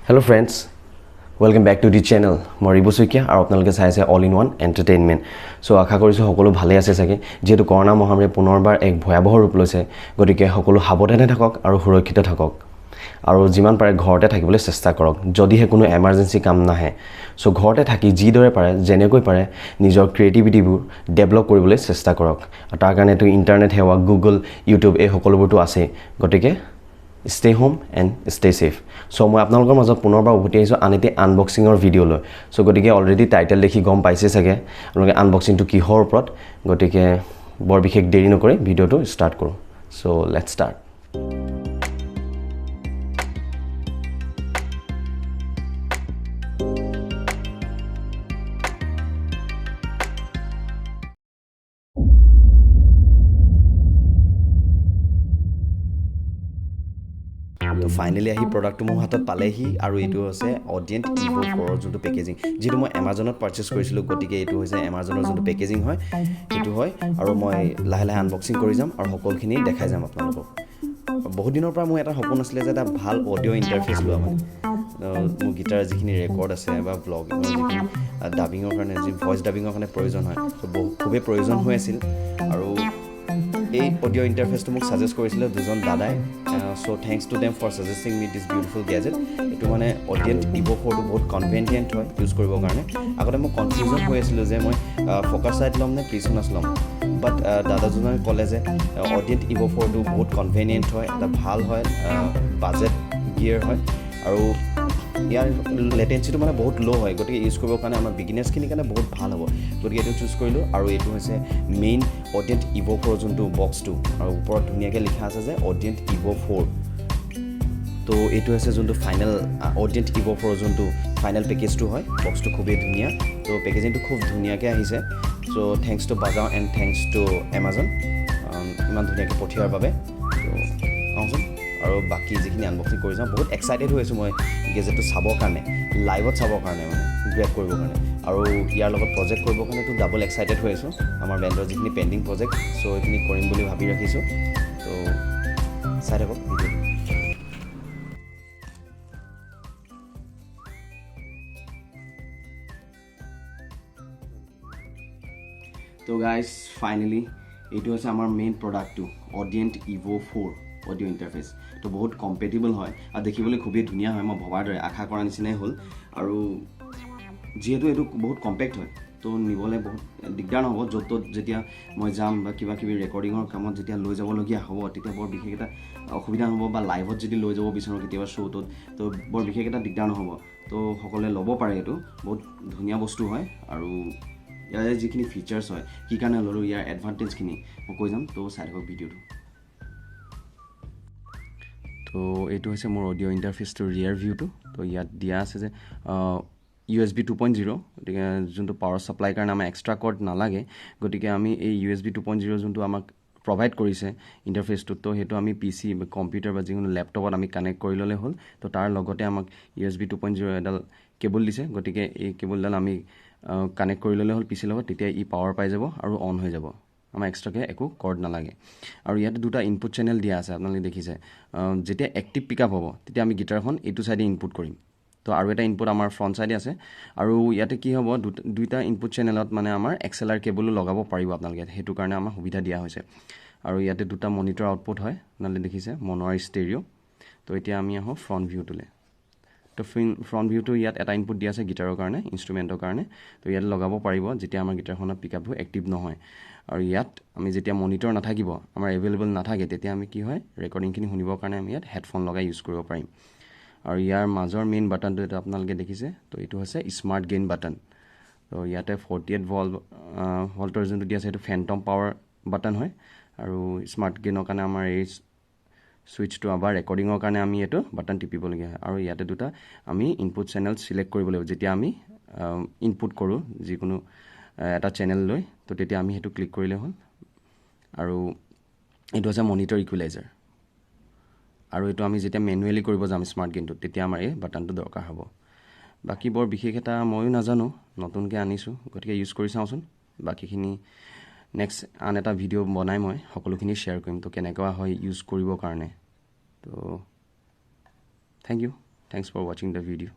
Hello friends, welcome back to the channel. Moribu Suikia আৰু আপোনালোকে চাই আছে all in one entertainment. So আশা কৰিছো সকলো ভালে আছে চাগে যেহেতু কৰোনা মহামাৰী পুনৰবাৰ এক ভয়াবহ ৰূপ লৈছে গতিকে সকলো সাৱধানে থাকক আৰু সুৰক্ষিত থাকক আৰু যিমান পাৰে ঘৰতে থাকিবলৈ চেষ্টা কৰক যদিহে কোনো এমাৰ্জেন্সি কাম নাহে সো ঘৰতে থাকি যিদৰে পাৰে যেনেকৈ পাৰে নিজৰ ক্ৰিয়েটিভিটিবোৰ ডেভেলপ কৰিবলৈ চেষ্টা কৰক আৰু তাৰ কাৰণে তো ইন্টাৰনেট হেৱা গুগল ইউটিউব এই সকলোবোৰটো আছে গতিকে stay home and stay safe. So মই আপোনালোকৰ মাজত পুনৰবাৰ উভতি আহিছো আনতে আনবক্সিংৰ ভিডিও লৈ সো গতিকে অলৰেডি টাইটেল দেখি গম পাইছে চাগে আপোনালোকে আনবক্সিংটো কিহৰ ওপৰত গতিকে বৰ বিশেষ দেৰি নকৰি ভিডিওটো ষ্টাৰ্ট কৰো সো লেটস ষ্টাৰ্ট তো ফাইনালি আহি প্ৰডাক্টটো মোৰ হাতত পালেহি আৰু এইটো হৈছে Audient EVO 4 যোনটো পেকেজিং যেটো মই Amazonত পাৰচেজ কৰিছিলো গতিকে এইটো হৈছে Amazonৰ যোনটো পেকেজিং হয় সেইটো হয় আৰু মই লাহে লাহে আনবক্সিং কৰি যাম আৰু সকলোখিনি দেখাই যাম আপোনালোকক বহুত দিনৰ পৰা মোৰ এটা সপোন আছিল যে এটা ভাল অডিও ইন্টাৰফেস লোৱা মানে মোৰ গিটাৰ যিখিনি ৰেকৰ্ড আছে বা ব্লগিং যিখিনি ডাবিঙৰ কাৰণে যি ভয়েস ডাবিঙৰ কাৰণে প্ৰয়োজন হয় তো খুবেই প্ৰয়োজন হৈ আছিল আৰু এই অডিও ইন্টাৰফেসটো মোক সাজেষ্ট কৰিছিল দুজন দাদাই so thanks to them for suggesting me this beautiful gadget এটো মানে Audient EVO 4 টো বহুত কনভেনিয়েন্ট হয় ইউজ কৰিবৰ কাৰণে আগতে মই কনফিউজন হৈ আছিল যে মই ফোকাস সাইড লম নে প্ৰিছনাস লম বাট দাদাজনে ক'লে যে Audient EVO 4 টো বহুত কনভেনিয়েন্ট হয় এটা ভাল হয় বাজেট গিয়াৰ হয় আৰু ইয়াৰ লেটেন্সিটো মানে বহুত লো হয় গতিকে ইউজ কৰিবৰ কাৰণে আমাৰ বিগিনাৰ্ছ খিনি কাৰণে বহুত ভাল হ'ব গতিকে এটো চুজ কৰিলো আৰু এটো হৈছে মেইন Audient EVO 4 যোনটো বক্সটো আৰু ওপৰত ধুনিয়াকৈ লিখা আছে যে Audient EVO 4 তো এটো আছে যোনটো ফাইনাল Audient EVO 4 যোনটো ফাইনাল পেকেজটো হয় বক্সটো খুবেই ধুনিয়া তো পেকেজিংটো খুব ধুনিয়াকৈ আহিছে সো থ্যাঙ্কস টু বাজাও এন্ড থ্যাঙ্কস টু Amazon ইমান ধুনিয়াকৈ পঠিয়াৰ বাবে তো আহোঁ আৰু বাকি যিখিনি আনবক্সিং কৰি যাম বহুত এক্সাইটেড হৈ আছো মই গেজেটটো চাবৰ কাৰণে লাইভত চাবৰ কাৰণে মানে গ্ৰেব কৰিবৰ কাৰণে আৰু ইয়াৰ লগত প্ৰজেক্ট কৰিবৰ কাৰণে তো ডাবল এক্সাইটেড হৈ আছো আমাৰ বেণ্ডৰ যিখিনি পেন্ডিং প্ৰজেক্ট সো এইখিনি কৰিম বুলি ভাবি ৰাখিছো তো চাই থাকক ভিডিও তো গাইস ফাইনালি এইটো হৈছে আমাৰ মেইন প্ৰডাক্টটো Audient EVO 4 অডিও ইন্টাৰফেস তো বহুত কম্পেটিবল হয় আৰু দেখিবলৈ খুবেই ধুনিয়া হয় মই ভবাৰ দৰে আশা কৰা নিচিনাই হ'ল আৰু যেহেতু এটো বহুত কম্পেক্ট হয় তো নিবলে বহুত দিগদাৰ নহব যত যেতিয়া মই যাম বা কিবা কিবি ৰেকৰ্ডিংৰ কামত যেতিয়া লৈ যাব লগিয়া হ'ব তেতিয়া বৰ বিশেষ এটা অসুবিধা হ'ব বা লাইভত যদি লৈ যাব বিচাৰো কেতিয়াবা শ্ব'টোত তো বৰ বিশেষ এটা দিগদাৰ নহব তো সকলে ল'ব পাৰে এটো বহুত ধুনিয়া বস্তু হয় আৰু ইয়াৰ যিখিনি ফিচাৰ্স হয় কি কাৰণে ললো ইয়াৰ এডভান্টেজ খিনি মই কৈ যাম তো চাই থাকক ভিডিওটো তো এইটো হৈছে মোৰ অডিও ইন্টাৰফেসটো ৰিয়াৰ ভিউটো তো ইয়াত দিয়া আছে যে USB 2.0 গতিকে যোনটো পাৱাৰ সাপ্লাই কাৰণে আমাৰ এক্সট্ৰা কৰ্ড নালাগে গতিকে আমি এই USB 2.0 যোনটো আমাক প্ৰভাইড কৰিছে ইন্টাৰফেসটো তো হেতু আমি PC বা কম্পিউটাৰ বা যিকোনো ল্যাপটপত আমি কানেক্ট কৰি ললে হ'ল তো তাৰ লগতে আমাক USB 2.0 এডাল কেবল দিছে গতিকে এই কেবলডাল আমি কানেক্ট কৰি ললে হ'ল PC লগত তেতিয়া ই পাৱাৰ পাই যাব আৰু অন হৈ যাব আমাৰ এক্সট্ৰাকে একো কৰ্ড নালাগে আৰু ইয়াতে দুটা ইনপুট চেনেল দিয়া আছে আপোনালোকে দেখিছে যেতিয়া এক্টিভ পিকআপ হ'ব তেতিয়া আমি গিটাৰখন এটো সাইডে ইনপুট কৰিম তো আৰু এটা ইনপুট আমাৰ ফ্ৰন্ট সাইডে আছে আৰু ইয়াতে কি হ'ব দুটা ইনপুট চেনেলত মানে আমাৰ XLR কেবলও লগাব পাৰিব আপোনালোকে হেতু কাৰণে আমাৰ সুবিধা দিয়া হৈছে আৰু ইয়াতে দুটা মনিটৰ আউটপুট হয় আপোনালোকে দেখিছে মনো আৰু ষ্টেৰিও তো এতিয়া আমি আহো ফ্ৰন্ট ভিউটোলে তো ফ্ৰন্ট ভিউটো ইয়াত এটা ইনপুট দিয়া আছে গিটাৰৰ কাৰণে ইনস্ট্ৰুমেন্টৰ কাৰণে তো ইয়াত লগাব পাৰিব যেতিয়া আমাৰ গিটাৰখনৰ পিকআপটো এক্টিভ নহয় আৰু ইয়াত আমি যেতিয়া মনিটৰ নাথাকিব আমাৰ এভেইলেবল নাথাকে তেতিয়া আমি কি হয় ৰেকৰ্ডিং খিনি শুনিবৰ কাৰণে আমি ইয়াত হেডফোন লগাই ইউজ কৰিব পাৰিম আৰু ইয়াৰ মাজৰ মেইন বাটনটো এটা আপোনালোকে দেখিছে তো এইটো হৈছে স্মাৰ্ট গেইন বাটন তো ইয়াতে 48 ভল্টৰ যোনটো দিয়া আছে এইটো ফ্যান্টম পাৱাৰ বাটন হয় আৰু স্মাৰ্ট গেইনৰ কাৰণে আমাৰ এই সুইচটো আবাৰ ৰেকৰ্ডিংৰ কাৰণে আমি এটো বাটন টিপিব লগিয়া হয় আৰু ইয়াতে দুটা আমি ইনপুট চেনেল সিলেক্ট কৰিব লাগিব যেতিয়া আমি ইনপুট কৰো যিকোনো এটা চেনেল লৈ তো তেতিয়া আমি হেতু ক্লিক কৰিলে হ'ল আৰু এটো আছে মনিটৰ ইকুৱেলাইজাৰ আৰু এটো আমি যেতিয়া ম্যানুয়ালি কৰিব যাম স্মাৰ্ট গেইনটো তেতিয়া আমাৰ এই বাটনটো দৰকাৰ হ'ব বাকি বৰ বিশেষ এটা ময়ো নাজানো নতুনকৈ আনিছো গতিকে ইউজ কৰি চাওঁচোন বাকিখিনি নেক্সট আন এটা ভিডিও বনাই মই সকলোখিনি শেয়াৰ কৰিম তো কেনেকুৱা হয় ইউজ কৰিবৰ কাৰণে তো thank you Thanks for watching the video.